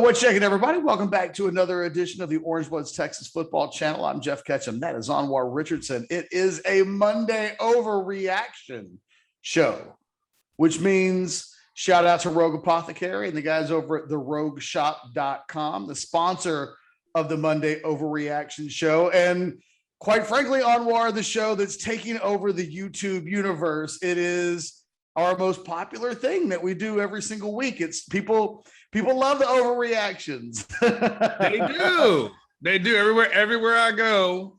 what's shaking, everybody? Welcome back to another edition of the Orange Bloods Texas Football Channel. I'm Geoff Ketchum. That is Anwar Richardson. It is a Monday Overreaction show, which means shout out to Rogue Apothecary and the guys over at therogueshop.com, the sponsor of the Monday Overreaction show. And quite frankly, Anwar, the show that's taking over the YouTube universe. It is our most popular thing that we do every single week. It's people love the overreactions. They do everywhere I go.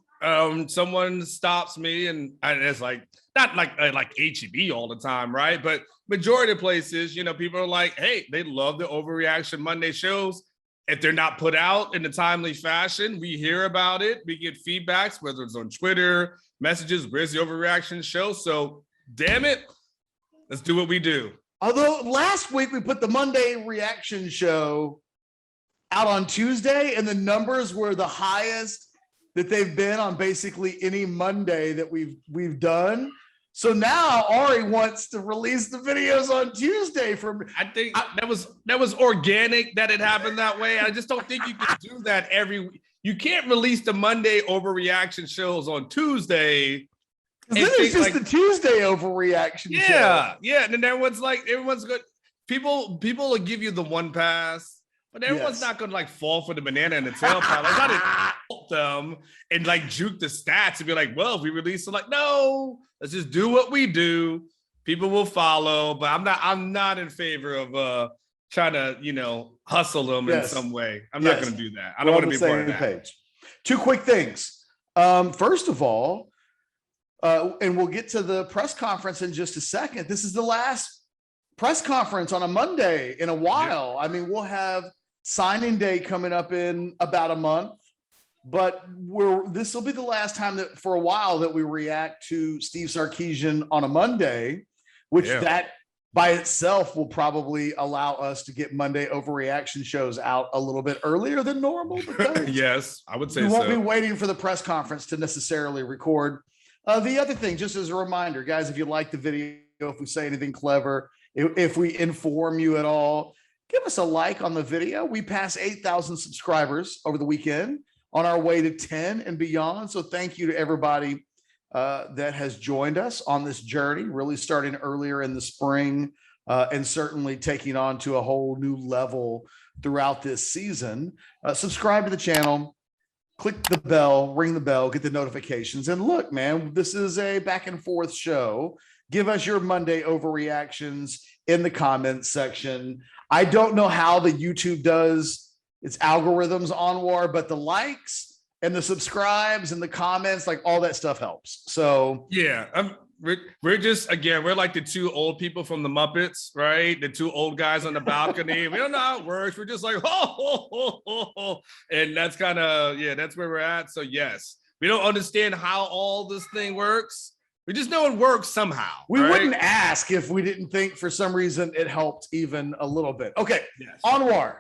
Someone stops me and it's like not like HEB all the time, right? But majority of places, people are like, hey, they love the Overreaction Monday shows. If they're not put out in a timely fashion, we hear about it. We get feedbacks, whether it's on Twitter, messages, where's the Overreaction show? So damn it, let's do what we do. Although last week we put the Monday reaction show out on Tuesday and the numbers were the highest that they've been on basically any Monday that we've done. So now Ari wants to release the videos on Tuesday. I think that was organic that it happened that way. I just don't think you can do that every week. You can't release the Monday Overreaction shows on Tuesday. Then it's just the Tuesday Overreaction show. Yeah. And then everyone's good. People will give you the one pass, but everyone's not going to fall for the banana in the tail pile. I gotta help them and juke the stats and be like, well, if we release it, no, let's just do what we do. People will follow, but I'm not in favor of trying to, hustle them in some way. I'm not going to do that. I don't want to be part of that. Page. Two quick things. First of all, and we'll get to the press conference in just a second. This is the last press conference on a Monday in a while. I mean, we'll have signing day coming up in about a month, but this will be the last time that for a while that we react to Steve Sarkisian on a Monday, which that by itself will probably allow us to get Monday Overreaction shows out a little bit earlier than normal. Yes, I would say we won't be waiting for the press conference to necessarily record. The other thing, just as a reminder, guys, if you like the video, if we say anything clever, if we inform you at all, give us a like on the video. We passed 8,000 subscribers over the weekend, on our way to 10 and beyond. So thank you to everybody that has joined us on this journey, really starting earlier in the spring and certainly taking on to a whole new level throughout this season. Subscribe to the channel. Click the bell, ring the bell, get the notifications. And look, man, this is a back and forth show. Give us your Monday overreactions in the comments section. I don't know how the YouTube does its algorithms, Anwar, but the likes and the subscribes and the comments, all that stuff helps. So yeah, we're just, again, we're like the two old people from the Muppets, right? The two old guys on the balcony. We don't know how it works. We're just like, and that's kind of, that's where we're at. So yes, we don't understand how all this thing works. We just know it works somehow. We wouldn't ask if we didn't think for some reason it helped even a little bit. Okay, yes. Anwar.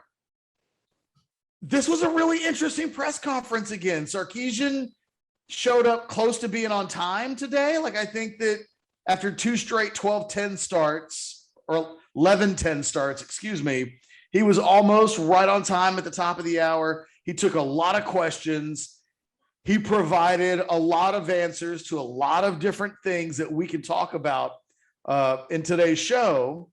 This was a really interesting press conference again. Sarkisian showed up close to being on time today. I think that after two straight 12-10 starts, or 11-10 starts, excuse me, he was almost right on time at the top of the hour. He took a lot of questions. He provided a lot of answers to a lot of different things that we can talk about in today's show.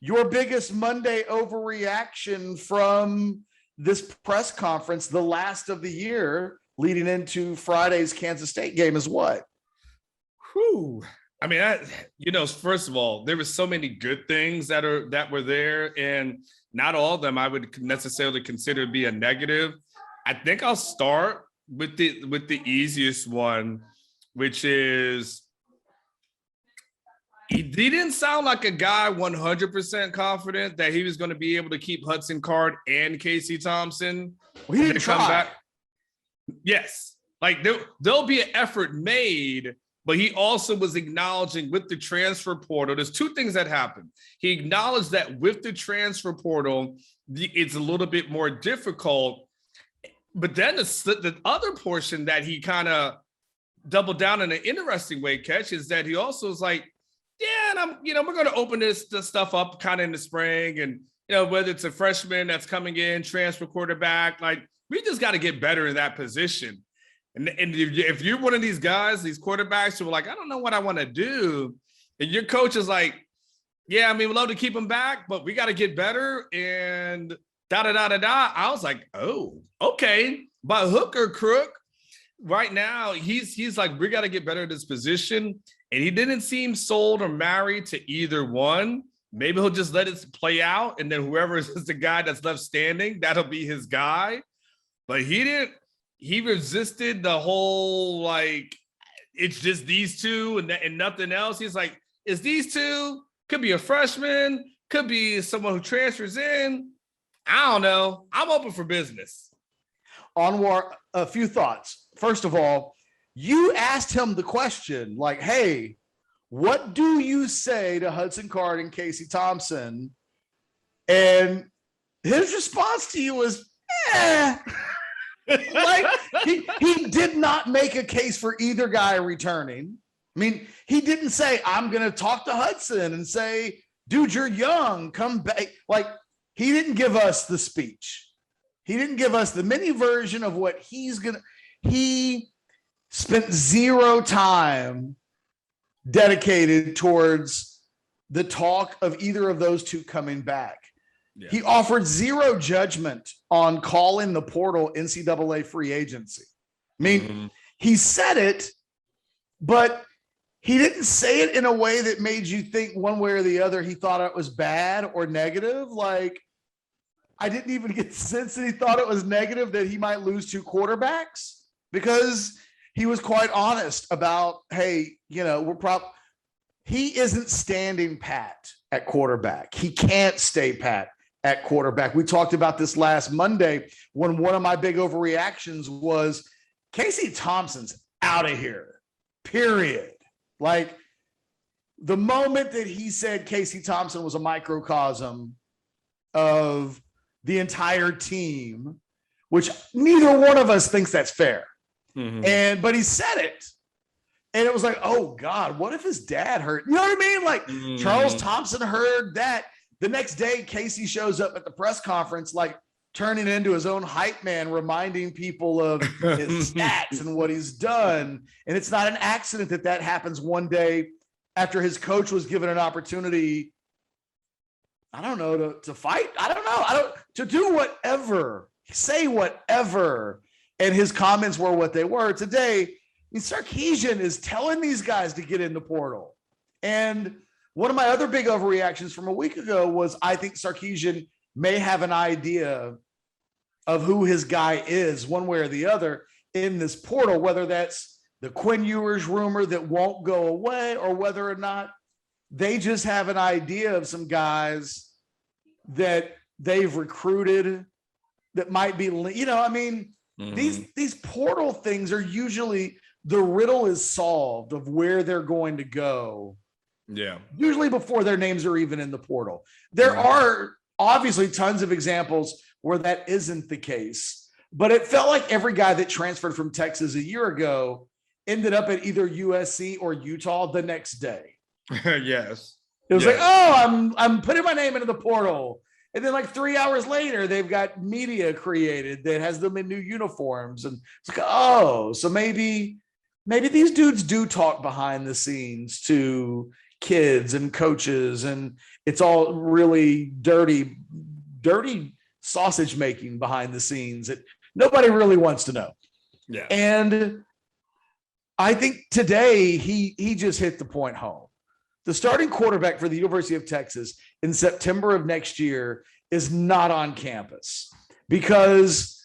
Your biggest Monday overreaction from this press conference, the last of the year, leading into Friday's Kansas State game, is what? I mean, first of all, there were so many good things that were there, and not all of them I would necessarily consider to be a negative. I think I'll start with the easiest one, which is he didn't sound like a guy 100% confident that he was going to be able to keep Hudson Card and Casey Thompson. Well, he didn't try. Back. Yes, there'll be an effort made, but he also was acknowledging with the transfer portal, there's two things that happened. He acknowledged that with the transfer portal, it's a little bit more difficult. But then the other portion that he kind of doubled down in an interesting way, Ketch, is that he also was like, yeah, and we're going to open this stuff up kind of in the spring, and whether it's a freshman that's coming in, transfer quarterback, like we just got to get better in that position. And if you're one of these guys, these quarterbacks who are like, I don't know what I want to do, and your coach is like, yeah, I mean, we'd love to keep him back, but we got to get better and da-da-da-da-da. I was like, oh, okay. By hook or crook, right now, he's like, we got to get better at this position. And he didn't seem sold or married to either one. Maybe he'll just let it play out. And then whoever is the guy that's left standing, that'll be his guy. But he resisted the whole, like, it's just these two and nothing else. He's like, it's these two, could be a freshman, could be someone who transfers in. I don't know. I'm open for business. Anwar, a few thoughts. First of all, you asked him the question, like, hey, what do you say to Hudson Card and Casey Thompson? And his response to you was, like he did not make a case for either guy returning. I mean, he didn't say, I'm going to talk to Hudson and say, dude, you're young, come back. Like, he didn't give us the speech. He didn't give us the mini version of what he spent zero time dedicated towards the talk of either of those two coming back. Yeah. He offered zero judgment on calling the portal NCAA free agency. I mean, he said it, but he didn't say it in a way that made you think one way or the other he thought it was bad or negative. Like, I didn't even get the sense that he thought it was negative that he might lose two quarterbacks, because he was quite honest about, hey, he isn't standing pat at quarterback. He can't stay pat at quarterback. We talked about this last Monday when one of my big overreactions was Casey Thompson's out of here, period. Like, the moment that he said Casey Thompson was a microcosm of the entire team, which neither one of us thinks that's fair. But he said it. And it was like, oh God, what if his dad heard? You know what I mean? Like, Charles Thompson heard that. The next day, Casey shows up at the press conference, like turning into his own hype man, reminding people of his stats and what he's done. And it's not an accident that happens one day after his coach was given an opportunity, I don't know, to fight. I don't know. To do whatever, say whatever. And his comments were what they were. Today, Sarkisian is telling these guys to get in the portal. And one of my other big overreactions from a week ago was, I think Sarkisian may have an idea of who his guy is one way or the other in this portal, whether that's the Quinn Ewers rumor that won't go away, or whether or not they just have an idea of some guys that they've recruited that might be, these portal things are usually, the riddle is solved of where they're going to go. Yeah. Usually before their names are even in the portal. There are obviously tons of examples where that isn't the case, but it felt like every guy that transferred from Texas a year ago ended up at either USC or Utah the next day. Yes. It was like, oh, I'm putting my name into the portal. And then like 3 hours later, they've got media created that has them in new uniforms. And it's like, oh, so maybe these dudes do talk behind the scenes to kids and coaches, and it's all really dirty sausage making behind the scenes that nobody really wants to know. Yeah. And I think today he just hit the point home. The starting quarterback for the University of Texas in September of next year is not on campus, because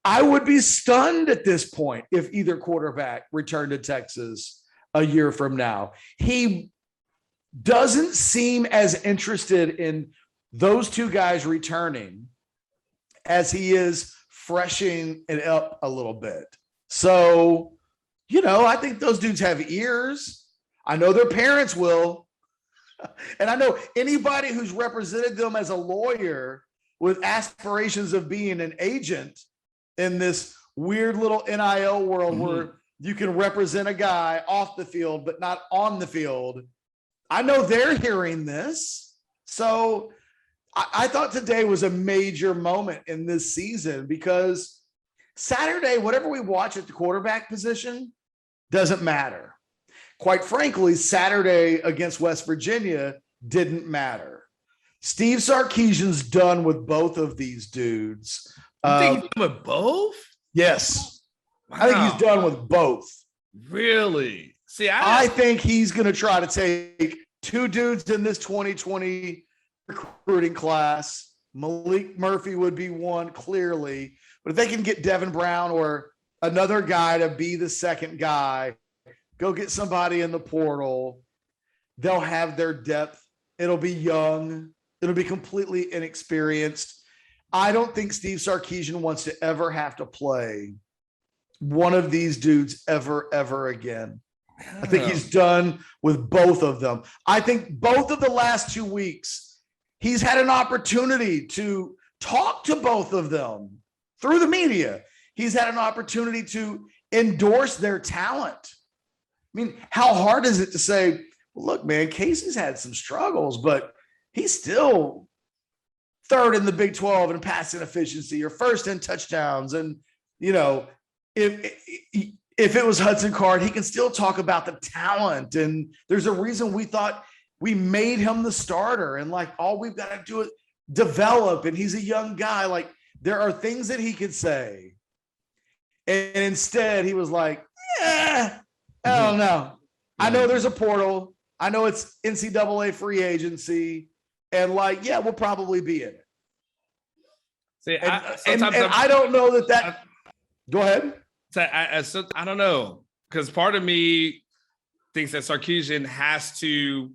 I would be stunned at this point if either quarterback returned to Texas a year from now. He doesn't seem as interested in those two guys returning as he is freshening it up a little bit. So, I think those dudes have ears. I know their parents will. And I know anybody who's represented them as a lawyer with aspirations of being an agent in this weird little NIL world where you can represent a guy off the field, but not on the field. I know they're hearing this. So I thought today was a major moment in this season because Saturday, whatever we watch at the quarterback position doesn't matter. Quite frankly, Saturday against West Virginia didn't matter. Steve Sarkisian's done with both of these dudes. You think he's done with both? Yes. Wow. I think he's done with both. Really? See, I think he's going to try to take two dudes in this 2020 recruiting class. Malik Murphy would be one, clearly. But if they can get Devin Brown or another guy to be the second guy, go get somebody in the portal, they'll have their depth. It'll be young. It'll be completely inexperienced. I don't think Steve Sarkisian wants to ever have to play one of these dudes ever again. I think he's done with both of them. I think both of the last 2 weeks, he's had an opportunity to talk to both of them through the media. He's had an opportunity to endorse their talent. I mean, how hard is it to say, well, look, man, Casey's had some struggles, but he's still third in the Big 12 in passing efficiency or first in touchdowns. And, you know, if it was Hudson Card, he can still talk about the talent. And there's a reason we thought we made him the starter. And like, all we've got to do is develop. And he's a young guy. Like, there are things that he could say. And instead he was like, I don't know. I know there's a portal. I know it's NCAA free agency. And like, yeah, we'll probably be in it. See, and I don't know that go ahead. I don't know, because part of me thinks that Sarkisian has to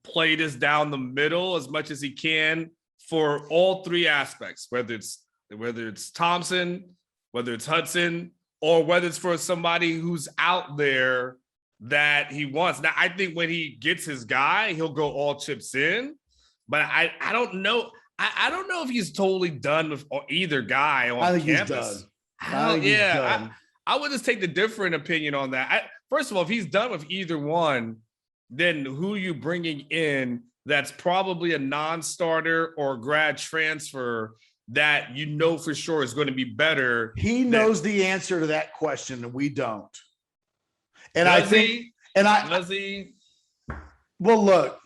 play this down the middle as much as he can for all three aspects, whether it's Thompson, whether it's Hudson, or whether it's for somebody who's out there that he wants. Now, I think when he gets his guy, he'll go all chips in, but I don't know. I don't know if he's totally done with either guy on campus. He's done. I think he's done. I would just take the different opinion on that. First of all, if he's done with either one, then who are you bringing in that's probably a non-starter or grad transfer that you know for sure is going to be better? He knows the answer to that question, and we don't. And I think, does he? Well, look,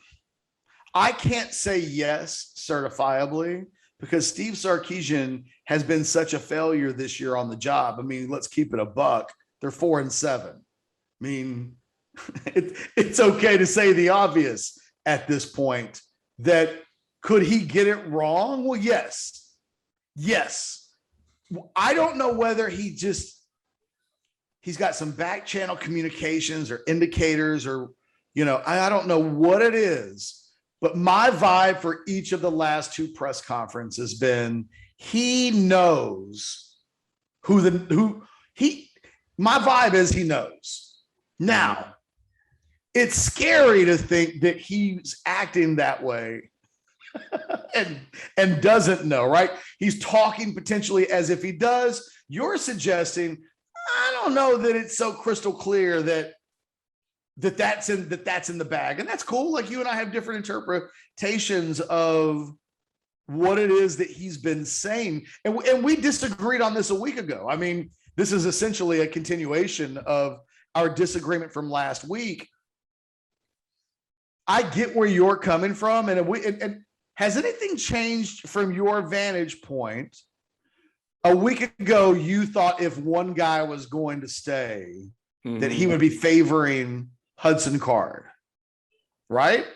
I can't say yes certifiably because Steve Sarkisian has been such a failure this year on the job. I mean, let's keep it a buck. They're 4-7. I mean, it's okay to say the obvious at this point. That could he get it wrong? Well, yes. I don't know whether he's got some back channel communications or indicators or, you know, I don't know what it is. But my vibe for each of the last two press conferences has been he knows my vibe is he knows. Now, it's scary to think that he's acting that way and doesn't know, right? He's talking potentially as if he does. You're suggesting, I don't know that it's so crystal clear that's in the bag. And that's cool. Like, you and I have different interpretations of what it is that he's been saying. And we disagreed on this a week ago. I mean, this is essentially a continuation of our disagreement from last week. I get where you're coming from. And has anything changed from your vantage point? A week ago, you thought if one guy was going to stay, that he would be favoring Hudson Card, right?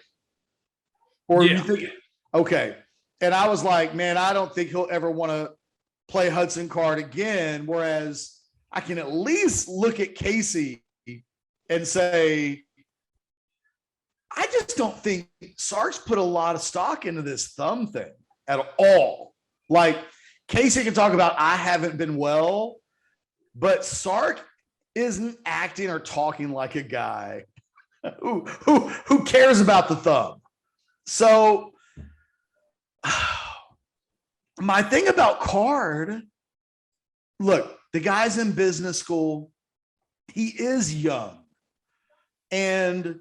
Or you think, okay. And I was like, man, I don't think he'll ever want to play Hudson Card again. Whereas I can at least look at Casey and say, I just don't think Sark's put a lot of stock into this thumb thing at all. Like, Casey can talk about, I haven't been well, but Sark isn't acting or talking like a guy who cares about the thumb. So my thing about Card, look, the guy's in business school. He is young and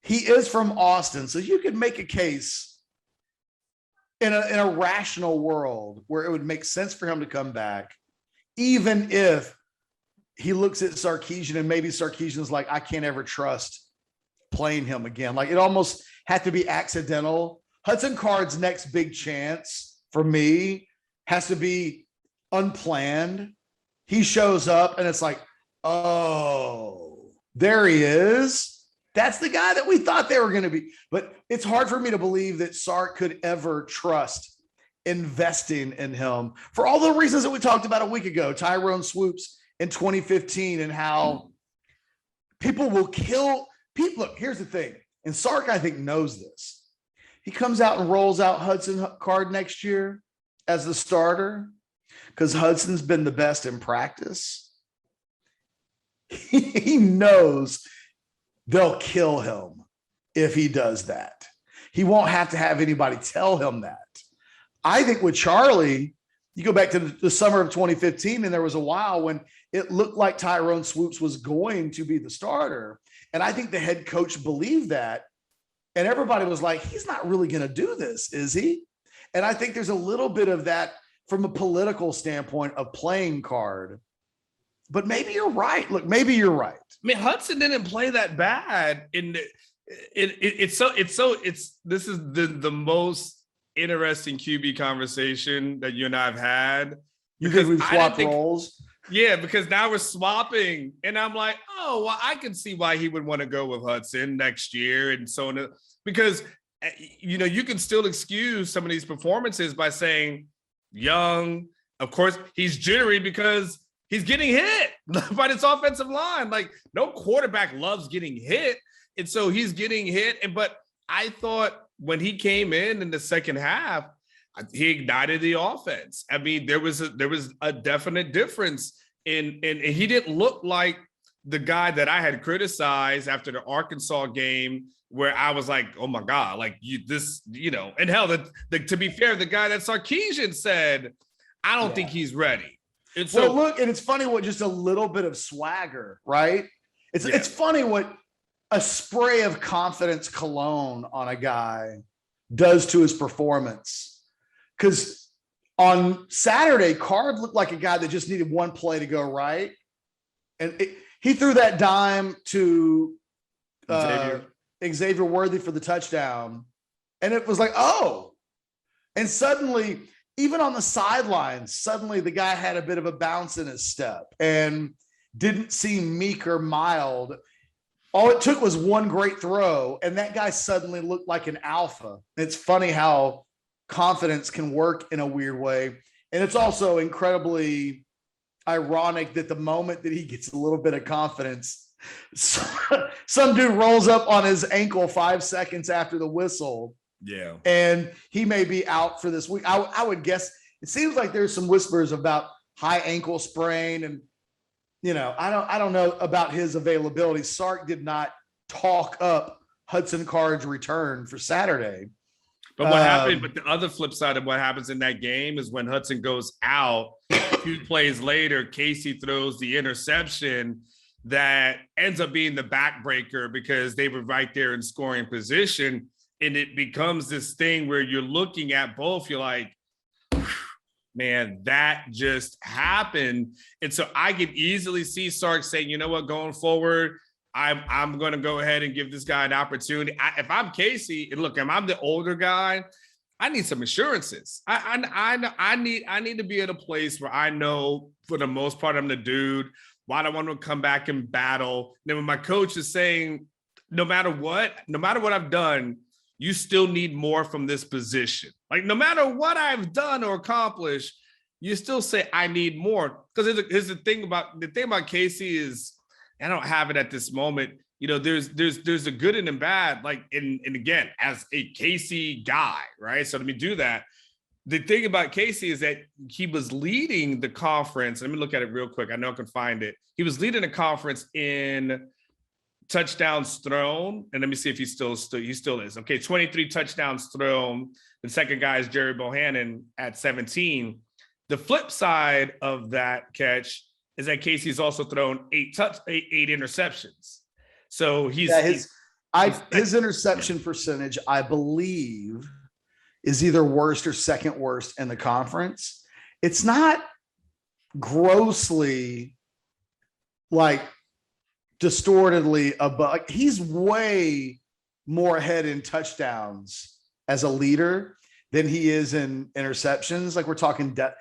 he is from Austin. So you could make a case in a rational world where it would make sense for him to come back, even if he looks at Sarkisian and maybe Sarkisian's like, I can't ever trust playing him again. Like it almost had to be accidental. Hudson Card's next big chance for me has to be unplanned. He shows up and it's like, oh, there he is. That's the guy that we thought they were going to be. But it's hard for me to believe that Sark could ever trust investing in him for all the reasons that we talked about a week ago. Tyrone Swoops in 2015 and how people will kill people. Look, here's the thing. And Sark, I think, knows this. He comes out and rolls out Hudson Card next year as the starter because Hudson's been the best in practice. He knows they'll kill him if he does that. He won't have to have anybody tell him that. I think with Charlie, you go back to the summer of 2015, and there was a while when it looked like Tyrone Swoops was going to be the starter. And I think the head coach believed that. And everybody was like, he's not really going to do this, is he? And I think there's a little bit of that from a political standpoint of playing card. But maybe you're right. Look, maybe you're right. I mean, Hudson didn't play that bad. This is the most interesting QB conversation that you and I have had. You think we've swapped roles? Yeah, because now we're swapping. And I'm like, oh, well, I can see why he would want to go with Hudson next year and so on. Because, you can still excuse some of these performances by saying young. Of course, he's jittery because he's getting hit by this offensive line. Like, no quarterback loves getting hit. And so he's getting hit. But I thought when he came in the second half, he ignited the offense. I mean, there was a definite difference in he didn't look like the guy that I had criticized after the Arkansas game, where I was like, oh my God, like and hell, to be fair, the guy that Sarkisian said, I don't think he's ready. And so, well, look, and it's funny what just a little bit of swagger, right? It's funny what a spray of confidence cologne on a guy does to his performance. Because on Saturday, Card looked like a guy that just needed one play to go right. And he threw that dime to Xavier Worthy for the touchdown. And it was like, oh. And suddenly, even on the sidelines, suddenly the guy had a bit of a bounce in his step and didn't seem meek or mild. All it took was one great throw, and that guy suddenly looked like an alpha. It's funny how confidence can work in a weird way. And it's also incredibly ironic that the moment that he gets a little bit of confidence, some dude rolls up on his ankle 5 seconds after the whistle. Yeah. And he may be out for this week. I would guess it seems like there's some whispers about high ankle sprain. And, I don't know about his availability. Sark did not talk up Hudson Card's return for Saturday. But what happened? But the other flip side of what happens in that game is when Hudson goes out, 2 plays later, Casey throws the interception that ends up being the backbreaker because they were right there in scoring position. And it becomes this thing where you're looking at both. You're like, man, that just happened. And so I could easily see Sark saying, you know what, going forward, I'm going to go ahead and give this guy an opportunity. If I'm Casey, and look, if I'm the older guy, I need some assurances. I need to be at a place where I know for the most part I'm the dude. Why do I want to come back and battle? And then when my coach is saying, no matter what I've done, you still need more from this position. Like no matter what I've done or accomplished, you still say I need more. Because here's the thing about Casey is, I don't have it at this moment. There's a good and a bad, like, and again, as a Casey guy, right? So let me do that. The thing about Casey is that he was leading the conference. Let me look at it real quick. I know I can find it. He was leading the conference in touchdowns thrown. And let me see if he still is. Okay, 23 touchdowns thrown. The second guy is Jerry Bohannon at 17. The flip side of that catch is that Casey's also thrown 8 interceptions. So his interception percentage, I believe, is either worst or second worst in the conference. It's not grossly like distortedly above. Like, he's way more ahead in touchdowns as a leader than he is in interceptions. Like, we're talking depth.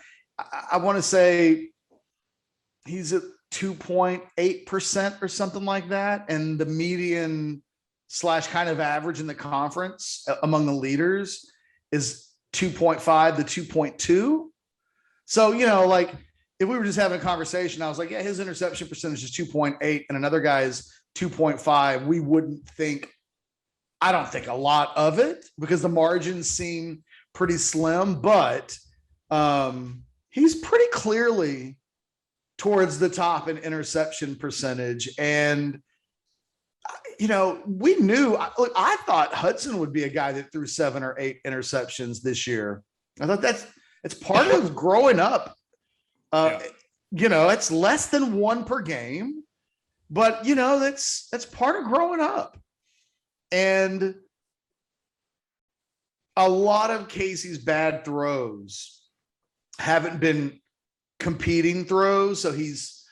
I want to say he's at 2.8% or something like that. And the median / kind of average in the conference among the leaders is 2.5 to 2.2. So, you know, like, if we were just having a conversation, I was like, yeah, his interception percentage is 2.8 and another guy's 2.5. We wouldn't think, I don't think a lot of it because the margins seem pretty slim, but he's pretty clearly towards the top in interception percentage. And, you know, we knew, look, I thought Hudson would be a guy that threw 7 or 8 interceptions this year. I thought it's part of growing up. You know, it's less than 1 per game, but you know, that's part of growing up. And a lot of Casey's bad throws haven't been competing throws. So he's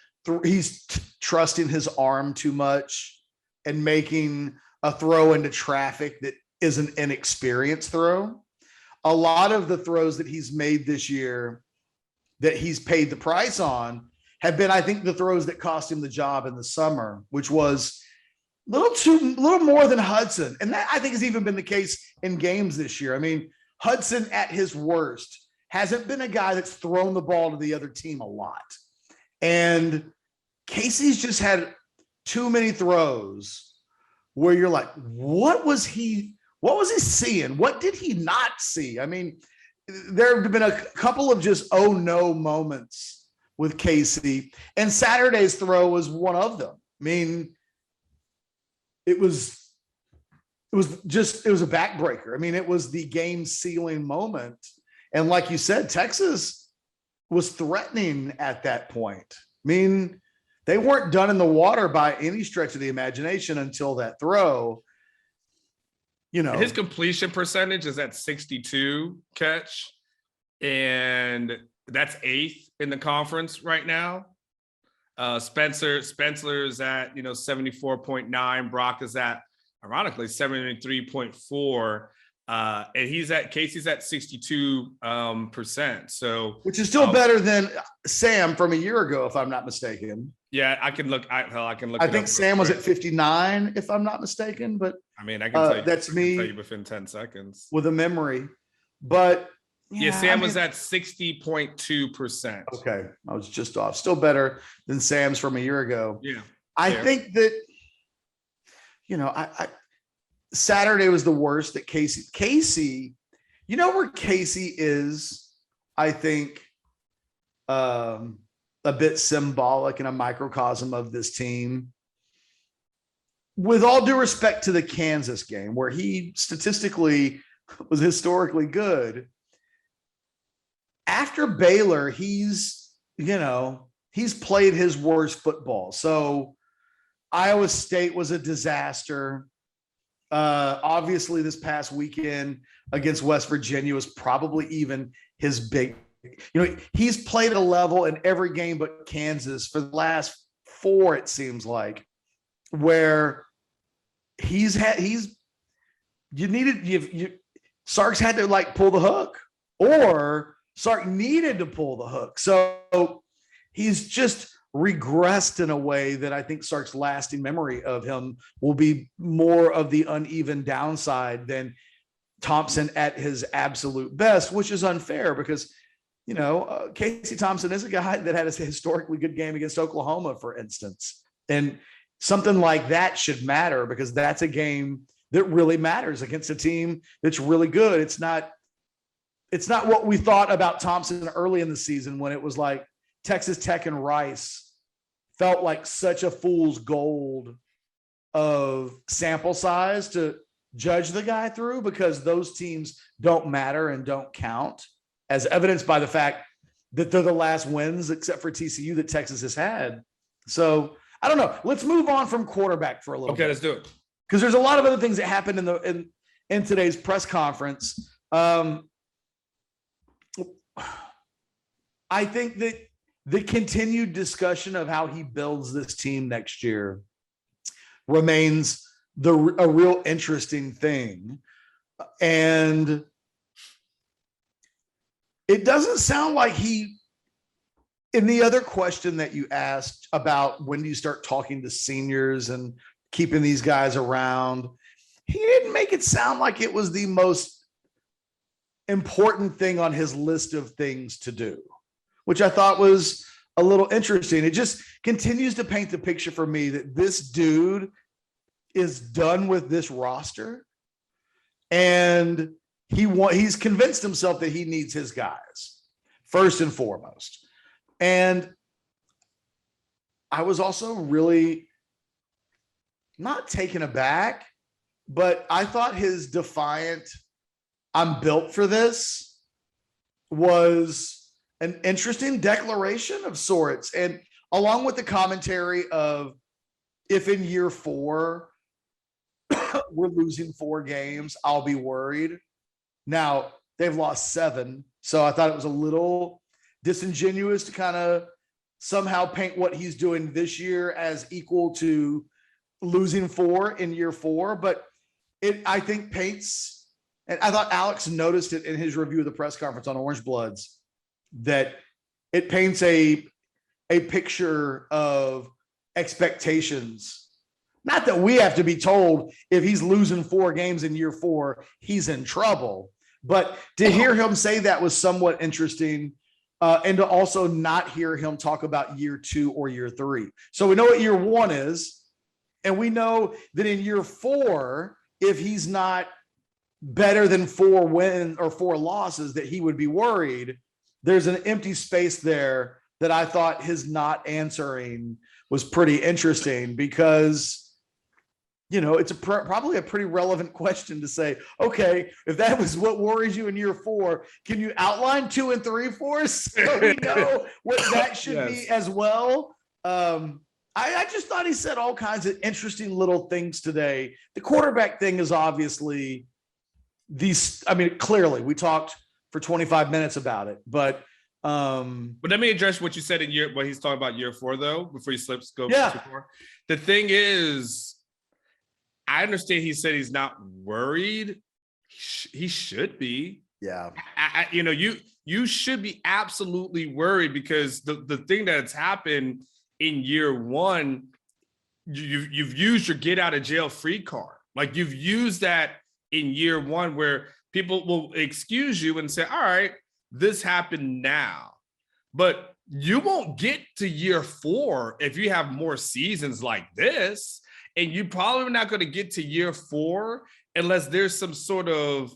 trusting his arm too much and making a throw into traffic that is an inexperienced throw. A lot of the throws that he's made this year that he's paid the price on have been, I think, the throws that cost him the job in the summer, which was a little more than Hudson. And that, I think, has even been the case in games this year. I mean, Hudson at his worst hasn't been a guy that's thrown the ball to the other team a lot. And Casey's just had too many throws where you're like, what was he seeing? What did he not see? I mean, there have been a couple of just, oh no moments with Casey, and Saturday's throw was one of them. I mean, it was a backbreaker. I mean, it was the game sealing moment. And like you said, Texas was threatening at that point. I mean, they weren't done in the water by any stretch of the imagination until that throw. You know, his completion percentage is at 62, Ketch, and that's 8th in the conference right now. Spencer is at 74.9. Brock is at, ironically, 73.4. And Casey's at 62%. So, which is still better than Sam from a year ago, if I'm not mistaken. Yeah, I can look. I think Sam was at 59, if I'm not mistaken. But I mean, I can tell you. That's me. Tell you within 10 seconds with a memory. But yeah, Sam was at 60.2%. Okay, I was just off. Still better than Sam's from a year ago. Yeah, I think that, you know, I Saturday was the worst that Casey, you know where Casey is, I think, a bit symbolic and a microcosm of this team. With all due respect to the Kansas game, where he statistically was historically good, after Baylor, he's played his worst football. So Iowa State was a disaster. Obviously, this past weekend against West Virginia was probably even his big. You know, he's played at a level in every game but Kansas for the last 4, it seems like, where Sark's had to like pull the hook, or Sark needed to pull the hook. So he's just regressed in a way that I think Sark's lasting memory of him will be more of the uneven downside than Thompson at his absolute best, which is unfair because, you know, Casey Thompson is a guy that had a historically good game against Oklahoma, for instance. And something like that should matter because that's a game that really matters against a team that's really good. It's not what we thought about Thompson early in the season when it was like Texas Tech and Rice felt like such a fool's gold of sample size to judge the guy through, because those teams don't matter and don't count, as evidenced by the fact that they're the last wins, except for TCU, that Texas has had. So I don't know. Let's move on from quarterback for a little bit. Okay, let's do it. Because there's a lot of other things that happened in today's press conference. I think that the continued discussion of how he builds this team next year remains a real interesting thing. And it doesn't sound like in the other question that you asked about when do you start talking to seniors and keeping these guys around, he didn't make it sound like it was the most important thing on his list of things to do, which I thought was a little interesting. It just continues to paint the picture for me that this dude is done with this roster, and he's convinced himself that he needs his guys first and foremost. And I was also really not taken aback, but I thought his defiant, I'm built for this, was an interesting declaration of sorts. And along with the commentary of, if in year 4 we're losing 4 games, I'll be worried. Now they've lost 7. So I thought it was a little disingenuous to kind of somehow paint what he's doing this year as equal to losing 4 in year 4. But I think paints, and I thought Alex noticed it in his review of the press conference on Orange Bloods, that it paints a picture of expectations. Not that we have to be told if he's losing 4 games in year 4, he's in trouble. But to hear him say that was somewhat interesting, and to also not hear him talk about year 2 or year 3. So we know what year 1 is, and we know that in year 4, if he's not better than 4 wins or 4 losses, that he would be worried. There's an empty space there that I thought his not answering was pretty interesting, because it's probably a pretty relevant question to say, okay, if that was what worries you in year 4, can you outline 2 and 3 for us so we know what that should be as well? I just thought he said all kinds of interesting little things today. The quarterback thing is obviously clearly we talked for 25 minutes about it, but let me address what you said what he's talking about year 4 though, before he go yeah. to 4. The thing is, I understand he said he's not worried. He should be. Yeah. You should be absolutely worried, because the thing that's happened in year 1, you've used your get out of jail free card. Like, you've used that in year 1, where people will excuse you and say, all right, this happened now. But you won't get to year 4 if you have more seasons like this. And you're probably not going to get to year 4 unless there's some sort of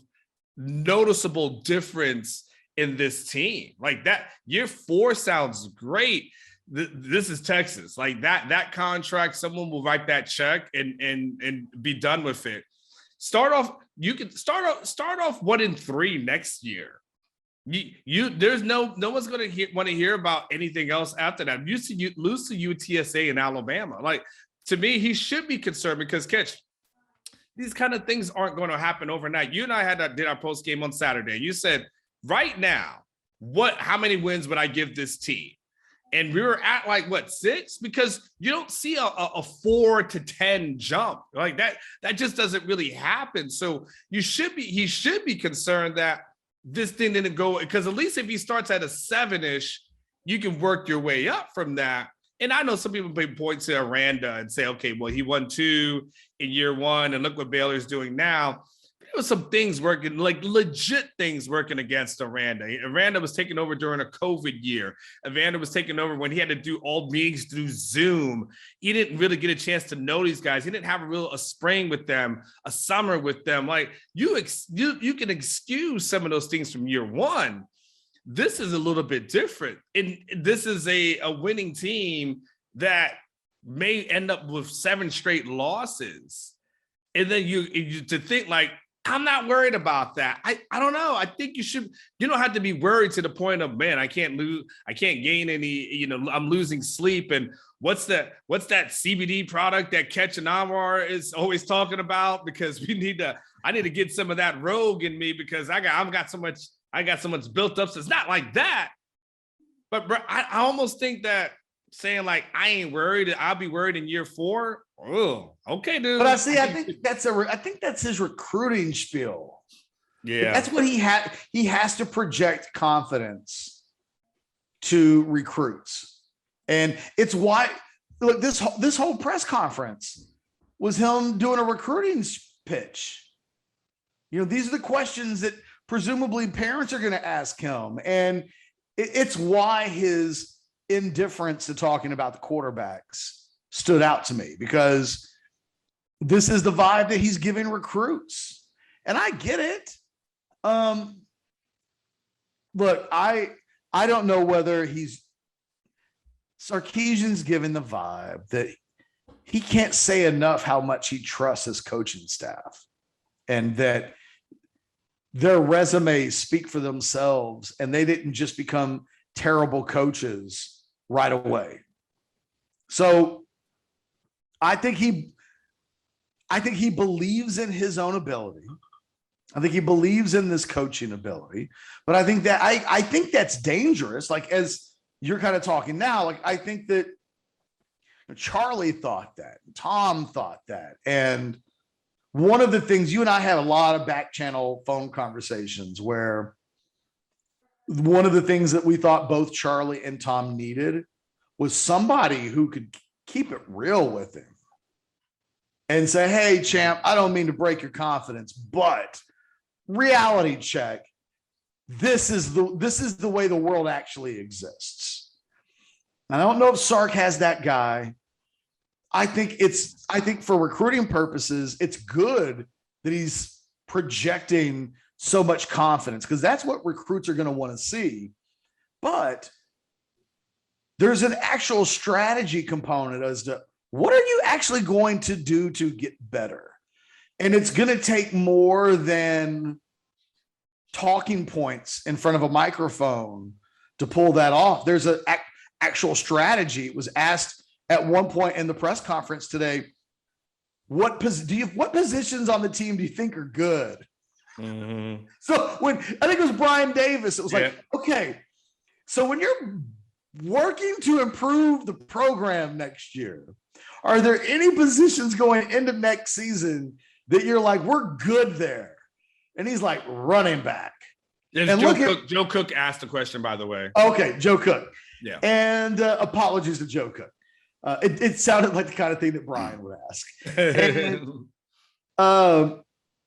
noticeable difference in this team. Like that, year 4 sounds great. This is Texas. Like that contract, someone will write that check and be done with it. You can start off 1-3 next year. There's no one's going to want to hear about anything else after that. You lose to UTSA in Alabama. Like, to me, he should be concerned, because Ketch, these kind of things aren't going to happen overnight. You and I did our post game on Saturday. You said, right now, how many wins would I give this team? And we were at 6? Because you don't see a 4 to 10 jump like that. That just doesn't really happen. So he should be concerned that this thing didn't go, because at least if he starts at a 7-ish, you can work your way up from that. And I know some people point to Aranda and say, okay, well, he won 2 in year 1, and look what Baylor's doing now. There was some things working, like legit things working against Aranda. Aranda was taking over during a COVID year. Aranda was taking over when he had to do all meetings through Zoom. He didn't really get a chance to know these guys. He didn't have a spring with them, a summer with them. Like, you can excuse some of those things from year 1. This is a little bit different. And this is a winning team that may end up with 7 straight losses. And then you to think like, I'm not worried about that. I don't know. I think you don't have to be worried to the point of, man, I can't gain any, I'm losing sleep. And what's that CBD product that Ketch and Anwar is always talking about? Because I need to get some of that rogue in me, because I got so much built up. So it's not like that. But bro, I almost think that saying like, I ain't worried, I'll be worried in year 4. Oh, okay, dude. But I think that's his recruiting spiel. Yeah, that's what he has to project confidence to recruits, and it's why. Look, this whole press conference was him doing a recruiting pitch. These are the questions that presumably parents are going to ask him, and it's why his indifference to talking about the quarterbacks stood out to me, because this is the vibe that he's giving recruits. And I get it. Look, I don't know whether Sarkisian's given the vibe that he can't say enough how much he trusts his coaching staff, and that their resumes speak for themselves, and they didn't just become terrible coaches right away. So I think he believes in his own ability. I think he believes in this coaching ability, but I think that's dangerous. Like, as you're kind of talking now, like, I think that Charlie thought that, Tom thought that. And one of the things, you and I had a lot of back channel phone conversations where one of the things that we thought both Charlie and Tom needed was somebody who could keep it real with him and say, hey, champ, I don't mean to break your confidence, but reality check. This is the way the world actually exists. And I don't know if Sark has that guy. I think for recruiting purposes, it's good that he's projecting so much confidence, because that's what recruits are going to want to see. But there's an actual strategy component as to what are you actually going to do to get better? And it's going to take more than talking points in front of a microphone to pull that off. There's an actual strategy. It was asked at one point in the press conference today, what positions on the team do you think are good? Mm-hmm. So when I think it was Brian Davis, it was like, okay, so when you're working to improve the program next year, are there any positions going into next season that you're like, we're good there? And he's like, running back. And Joe Cook asked the question, by the way. Okay, Joe Cook. Yeah. And apologies to Joe Cook. It sounded like the kind of thing that Brian would ask.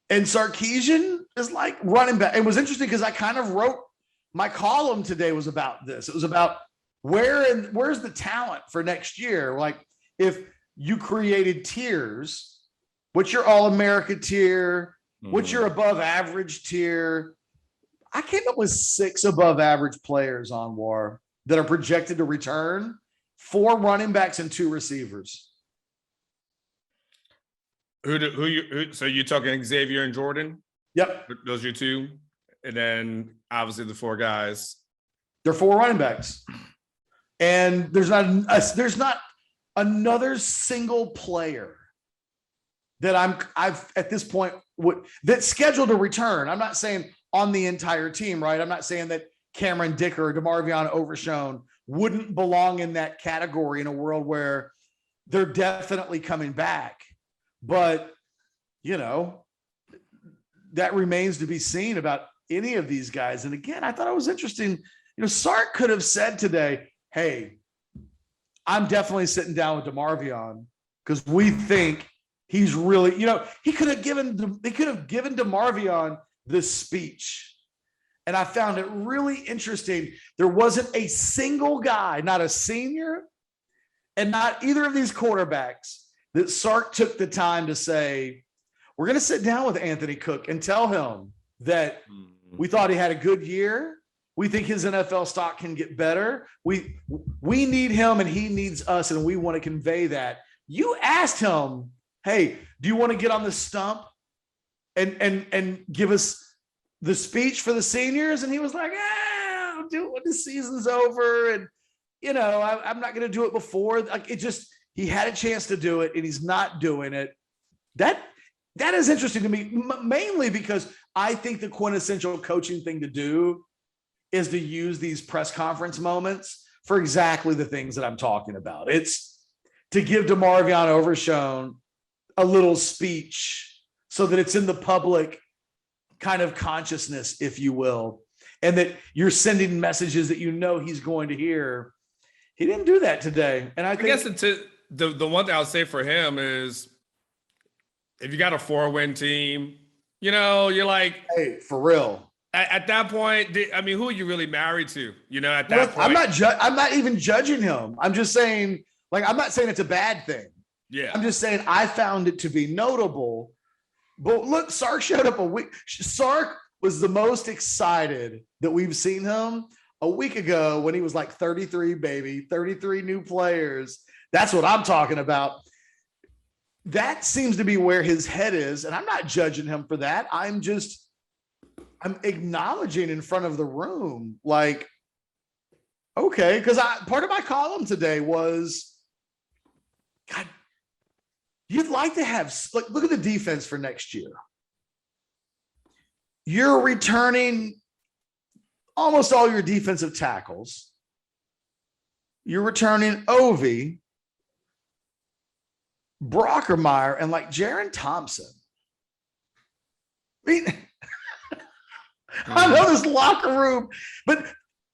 And Sarkisian is like running back. It was interesting because I kind of wrote my column today was about this. It was about where's the talent for next year? Like, if you created tiers, what's your All-America tier? What's your above average tier? I came up with 6 above average players on WAR that are projected to return, 4 running backs and 2 receivers. So you're talking Xavier and Jordan? Yep. Those are your 2. And then obviously the 4 guys. They're 4 running backs. And there's not another single player that I've at this point that's scheduled to return. I'm not saying on the entire team, right? I'm not saying that Cameron Dicker or DeMarvion Overshown wouldn't belong in that category in a world where they're definitely coming back. But, that remains to be seen about any of these guys. And again, I thought it was interesting. Sark could have said today, hey, I'm definitely sitting down with DeMarvion because we think he's really, he could have given DeMarvion this speech. And I found it really interesting. There wasn't a single guy, not a senior, and not either of these quarterbacks, that Sark took the time to say, we're going to sit down with Anthony Cook and tell him that we thought he had a good year. We think his NFL stock can get better. We need him and he needs us, and we want to convey that. You asked him, hey, do you want to get on the stump and give us the speech for the seniors. And he was like, I'll do it when the season's over. And, I'm not going to do it before. Like, he had a chance to do it and he's not doing it. That is interesting to me, mainly because I think the quintessential coaching thing to do is to use these press conference moments for exactly the things that I'm talking about. It's to give DeMarvion Overshown a little speech so that it's in the public kind of consciousness, if you will, and that you're sending messages that he's going to hear. He didn't do that today. And I guess the one thing I'll say for him is, if you got a 4-win team, you're like, hey, for real. At that point, who are you really married to? At that point, I'm not even judging him. I'm just saying, I'm not saying it's a bad thing. Yeah. I'm just saying I found it to be notable. But look, Sark showed up a week. Sark was the most excited that we've seen him a week ago when he was like 33, baby, 33 new players. That's what I'm talking about. That seems to be where his head is. And I'm not judging him for that. I'm acknowledging in front of the room, like, okay, because part of my column today was, God, you'd like to have, look at the defense for next year. You're returning almost all your defensive tackles. You're returning Ovi, Brockermeyer, and like Jaron Thompson. I mean, I know this locker room, but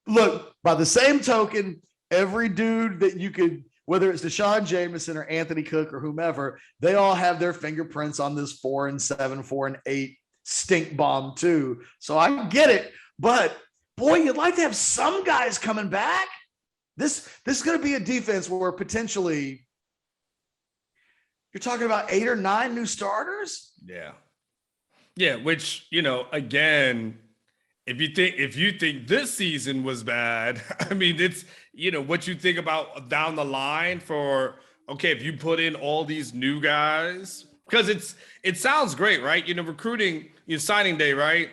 look, by the same token, every dude that you could, whether it's Deshaun Jameson or Anthony Cook or whomever, they all have their fingerprints on this 4-7, 4-8 stink bomb too. So I get it, but boy, you'd like to have some guys coming back. This is going to be a defense where potentially you're talking about 8 or 9 new starters. Yeah. Yeah. Which, again, if you think this season was bad, it's, what you think about down the line for, okay, if you put in all these new guys, because it sounds great, right? Recruiting, signing day, right?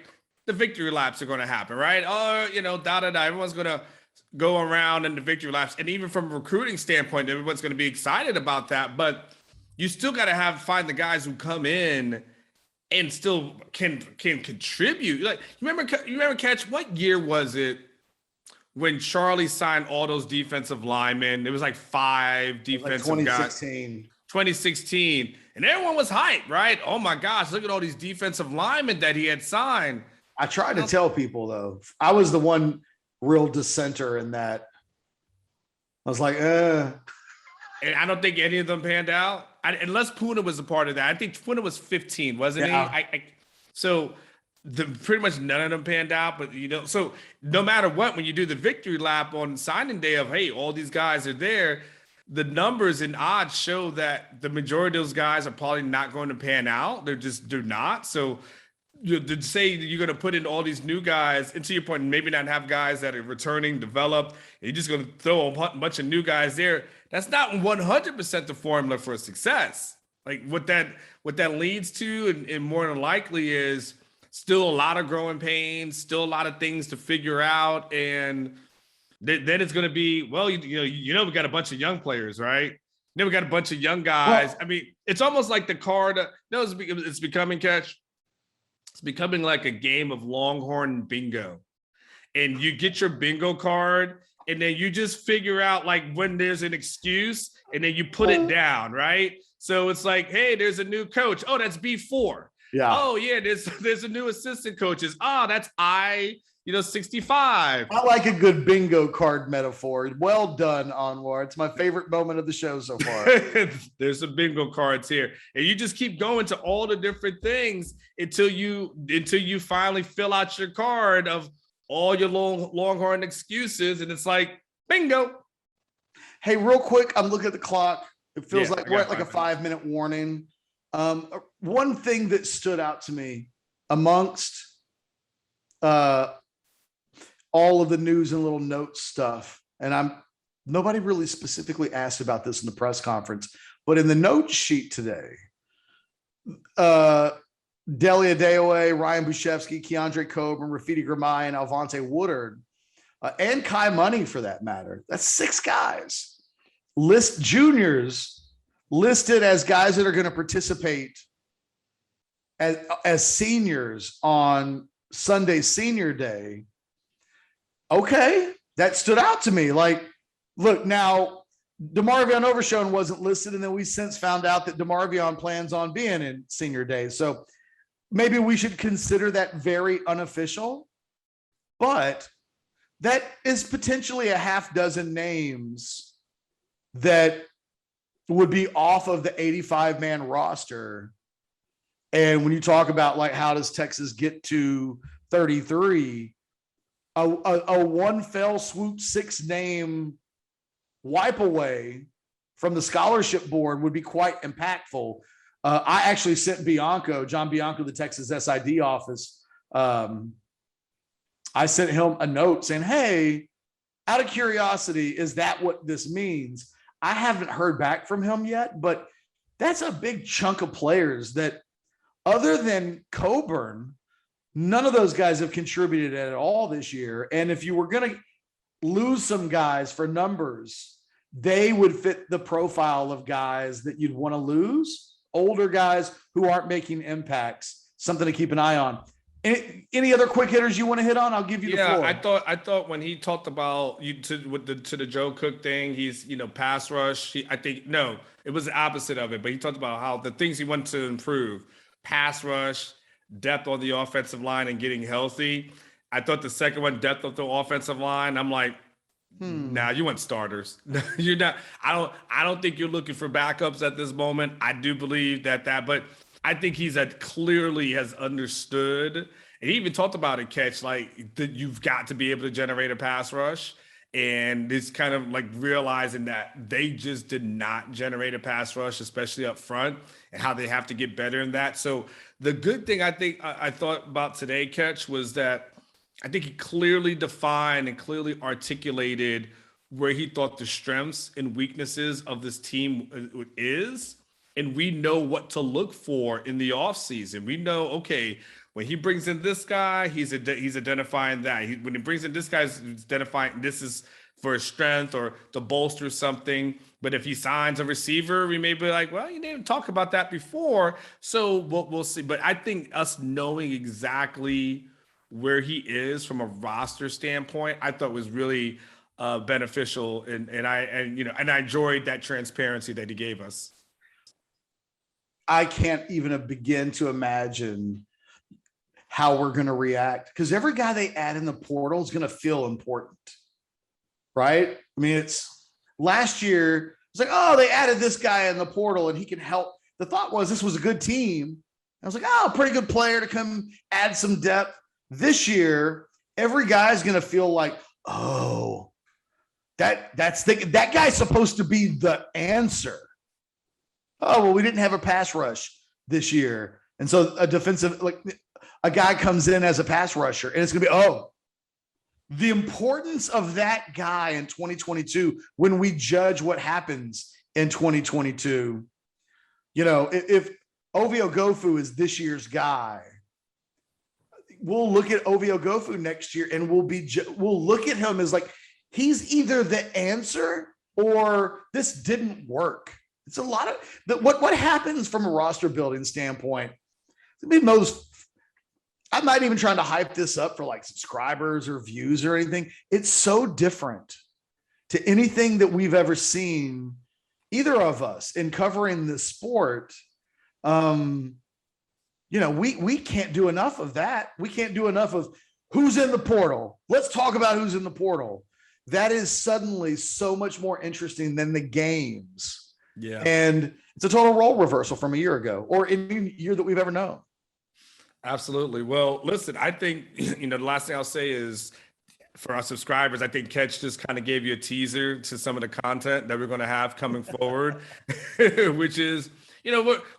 The victory laps are going to happen, right? Oh, everyone's going to go around in the victory laps. And even from a recruiting standpoint, everyone's going to be excited about that. But you still got to find the guys who come in and still can contribute. Like, you remember Ketch, what year was it when Charlie signed all those defensive linemen? There was like 5 defensive guys. 2016. And everyone was hyped, right? Oh my gosh, look at all these defensive linemen that he had signed. I tried to tell people, though, I was the one real dissenter in that. I was like, And I don't think any of them panned out. Unless Puna was a part of that. I think Puna was 15, wasn't he? So pretty much none of them panned out. But, so no matter what, when you do the victory lap on signing day of, hey, all these guys are there, the numbers and odds show that the majority of those guys are probably not going to pan out. They're not. So to say that you're going to put in all these new guys, and to your point, maybe not have guys that are returning, developed, and you're just going to throw a bunch of new guys there. That's not 100% the formula for success. Like what that leads to, and more than likely is still a lot of growing pains, still a lot of things to figure out, and then it's going to be, well, we got a bunch of young players, right? We got a bunch of young guys. Well, it's almost like the card. It's becoming, Ketch. It's becoming like a game of Longhorn bingo, and you get your bingo card. And then you just figure out like when there's an excuse and then you put it down, right? So it's like, hey, there's a new coach. Oh, that's B4. Yeah. Oh, yeah, there's a new assistant coaches. Oh, that's 65. I like a good bingo card metaphor. Well done, Anwar. It's my favorite moment of the show so far. There's some bingo cards here. And you just keep going to all the different things until you finally fill out your card of all your Longhorn excuses, and it's like bingo. Hey, real quick, I'm looking at the clock. It feels like we're at like a 5-minute warning. One thing that stood out to me amongst all of the news and little notes stuff, and nobody really specifically asked about this in the press conference, but in the note sheet today, Delia Adeoye, Ryan Bushevsky, Keandre Coburn, Rafidi Gramai, and Alvonte Woodard, and Kai Money for that matter. That's 6 guys. List juniors listed as guys that are going to participate as seniors on Sunday Senior Day. Okay, that stood out to me. Like, look, now DeMarvion Overshown wasn't listed, and then we since found out that DeMarvion plans on being in Senior Day. So maybe we should consider that very unofficial, but that is potentially a half dozen names that would be off of the 85-man roster. And when you talk about like, how does Texas get to 33, a one fell swoop 6-name wipe away from the scholarship board would be quite impactful. I actually sent John Bianco, the Texas SID office. I sent him a note saying, hey, out of curiosity, is that what this means? I haven't heard back from him yet, but that's a big chunk of players that, other than Coburn, none of those guys have contributed at all this year. And if you were going to lose some guys for numbers, they would fit the profile of guys that you'd want to lose. Older guys who aren't making impacts, something to keep an eye on. Any other quick hitters you want to hit on? I'll give you the floor. I thought when he talked about to the Joe Cook thing, he's, pass rush. It was the opposite of it, but he talked about how the things he wanted to improve: pass rush, depth on the offensive line, and getting healthy. I thought the second one, depth of the offensive line, I'm like, nah, you want starters. You're not. I don't think you're looking for backups at this moment. I do believe that, but I think he's clearly has understood, and he even talked about it, Ketch, like that you've got to be able to generate a pass rush, and it's kind of like realizing that they just did not generate a pass rush, especially up front, and how they have to get better in that. So the good thing I thought about today, Ketch, was that I think he clearly defined and clearly articulated where he thought the strengths and weaknesses of this team is. And we know what to look for in the offseason. We know, okay, when he brings in this guy, he's identifying that. When he brings in this guy, he's identifying this is for his strength or to bolster something. But if he signs a receiver, we may be like, well, you didn't talk about that before. So we'll see. But I think us knowing exactly where he is from a roster standpoint, I thought was really beneficial. And I enjoyed that transparency that he gave us. I can't even begin to imagine how we're going to react, because every guy they add in the portal is going to feel important, right? I mean, it's last year, it's like, oh, they added this guy in the portal and he can help. The thought was this was a good team. I was like, oh, pretty good player to come add some depth. This year, every guy's going to feel like, oh, that guy's supposed to be the answer. Oh, well, we didn't have a pass rush this year. And so a guy comes in as a pass rusher, and it's going to be, the importance of that guy in 2022 when we judge what happens in 2022. If Ovie Oghoufo is this year's guy, we'll look at Ovie Oghoufo next year, and we'll look at him as like, he's either the answer or this didn't work. It's a lot of what happens from a roster building standpoint. I'm not even trying to hype this up for like subscribers or views or anything. It's so different to anything that we've ever seen, either of us, in covering the sport. We can't do enough of that. We can't do enough of who's in the portal. Let's talk about who's in the portal. That is suddenly so much more interesting than the games. Yeah. And it's a total role reversal from a year ago or any year that we've ever known. Absolutely. Well, listen, I think, the last thing I'll say is for our subscribers, I think Ketch just kind of gave you a teaser to some of the content that we're going to have coming forward, which is,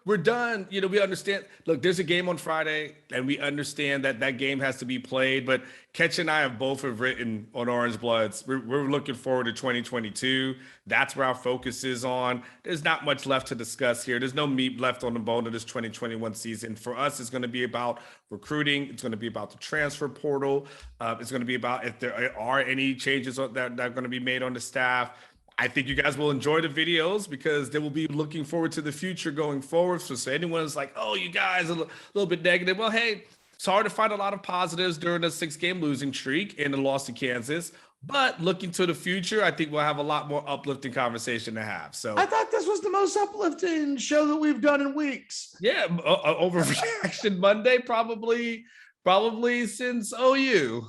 we're done. We understand. Look, there's a game on Friday, and we understand that that game has to be played. But Ketch and I have written on Orange Bloods. We're looking forward to 2022. That's where our focus is on. There's not much left to discuss here. There's no meat left on the bone of this 2021 season. For us, it's going to be about recruiting. It's going to be about the transfer portal. It's going to be about if there are any changes that are going to be made on the staff. I think you guys will enjoy the videos because they will be looking forward to the future going forward. So anyone's like, oh, you guys are a little bit negative. Well, hey, it's hard to find a lot of positives during a 6-game losing streak and the loss to Kansas. But looking to the future, I think we'll have a lot more uplifting conversation to have. So I thought this was the most uplifting show that we've done in weeks. Yeah, Overreaction Monday, probably since OU.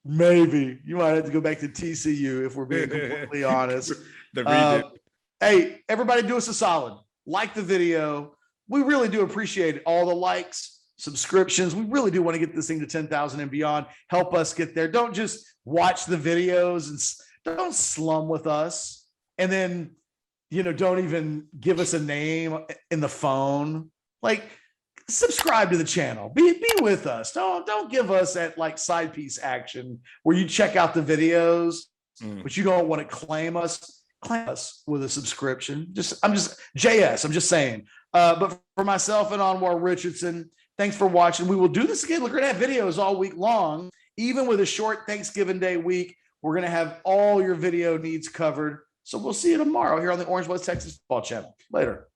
Maybe you might have to go back to TCU if we're being completely honest. Hey, everybody, do us a solid. Like the video. We really do appreciate all the likes, subscriptions. We really do want to get this thing to 10,000 and beyond. Help us get there. Don't just watch the videos and don't slum with us. And then, don't even give us a name in the phone. Like, subscribe to the channel. Be with us. Don't give us that like side piece action where you check out the videos, but you don't want to claim us. Claim us with a subscription. I'm just saying. But for myself and Anwar Richardson, thanks for watching. We will do this again. We're going to have videos all week long, even with a short Thanksgiving Day week. We're going to have all your video needs covered. So we'll see you tomorrow here on the Orange Bloods Texas Football Channel. Later.